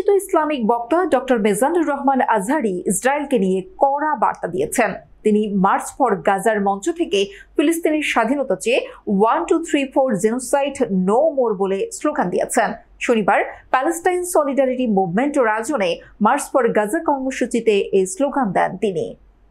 আলোচিত ইসলামিক বক্তা ডক্টর মিজানুর রহমান আজহারি ইসরায়েলকে নিয়ে কড়া বার্তা দিয়েছেন। তিনি মার্চ ফর গাজার মঞ্চ থেকে ফিলিস্তিনের স্বাধীনতা চেয়ে 1234 জেনোসাইড নো মোর বলে স্লোগান দিয়েছেন। শনিবার প্যালেস্টাইন সলিডারিটি মুভমেন্ট রাজনে মার্চ ফর গাজা কর্মসূচিতে এই স্লোগান দেন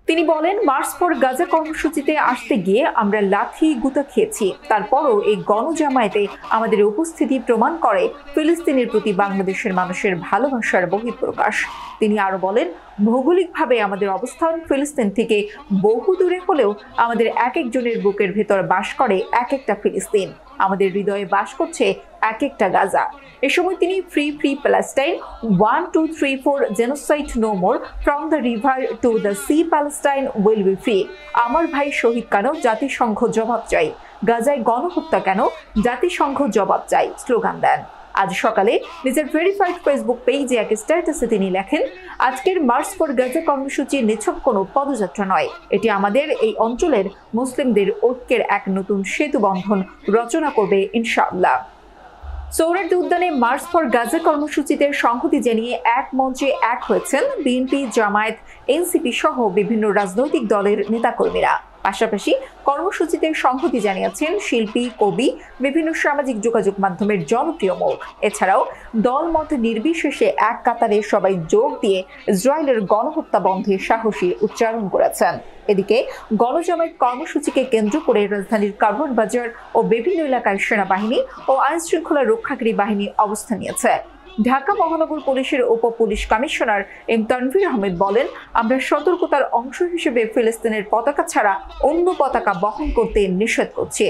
তিনি বলেন, মার্চ ফর গাজা কর্মসূচিতে আসতে গিয়ে আমরা লাথি গুতা খেয়েছি, তারপরও এই গণজামায়াতে আমাদের উপস্থিতি প্রমাণ করে ফিলিস্তিনের প্রতি বাংলাদেশের মানুষের ভালোবাসার বহিঃপ্রকাশ। তিনি আরো বলেন, ভৌগোলিকভাবে আমাদের অবস্থান ফিলিস্তিন থেকে বহু দূরে হলেও আমাদের এক একজনের বুকের ভেতর বাস করে এক একটা ফিলিস্তিন, আমাদের হৃদয়ে বাস করছে এক একটা গাজা। এ সময় তিনি free Palestine 1234 genocide no more from the river to the sea Palestine will be free, আমার ভাই শহীদ কেন, জাতিসংঘ জবাব চাই, গাজায় গণহত্যা কেন, জাতিসংঘ জবাব চাই স্লোগান দেন। আজ সকালে নিজের ভেরিফাইড ফেসবুক পেজে এক স্ট্যাটাসে তিনি লেখেন, আজকের মার্চ ফর গাজা কর্মসূচি নিছক কোনো পদযাত্রা নয়, এটি আমাদের এই অঞ্চলের মুসলিমদের ঐক্যের এক নতুন সেতু বন্ধন রচনা করবে ইনশাআল্লাহ। সোহরাওয়ার্দী উদ্যানে মার্চ ফর গাজা কর্মসূচিতে সংহতি জানিয়ে এক মঞ্চে এক হয়েছেন বিএনপি, জামায়াত, এনসিপি সহ বিভিন্ন রাজনৈতিক দলের নেতাকর্মীরা। পাশাপাশি কর্মসূচিতে সংহতি জানিয়েছেন শিল্পী, কবি, বিভিন্ন সামাজিক যোগাযোগ মাধ্যমের জনপ্রিয় মুখ। এছাড়াও দলমত নির্বিশেষে এক কাতারে সবাই যোগ দিয়ে ইসরায়েলের গণহত্যা বন্ধে সাহসী উচ্চারণ করেছেন। এদিকে গণজামায়াত কর্মসূচিকে কেন্দ্র করে রাজধানীর কারওয়ান বাজার ও বিভিন্ন এলাকায় সেনাবাহিনী ও আইনশৃঙ্খলা রক্ষাকারী বাহিনী অবস্থান নিয়েছে। ঢাকা মহানগর পুলিশের উপ police commissioner M Tanvir Ahmed বলেন, আমরা সতর্কতার অংশ হিসেবে ফিলিস্তিনের পতাকা ছাড়া অন্য পতাকা বহন করতে নিষেধ করছি।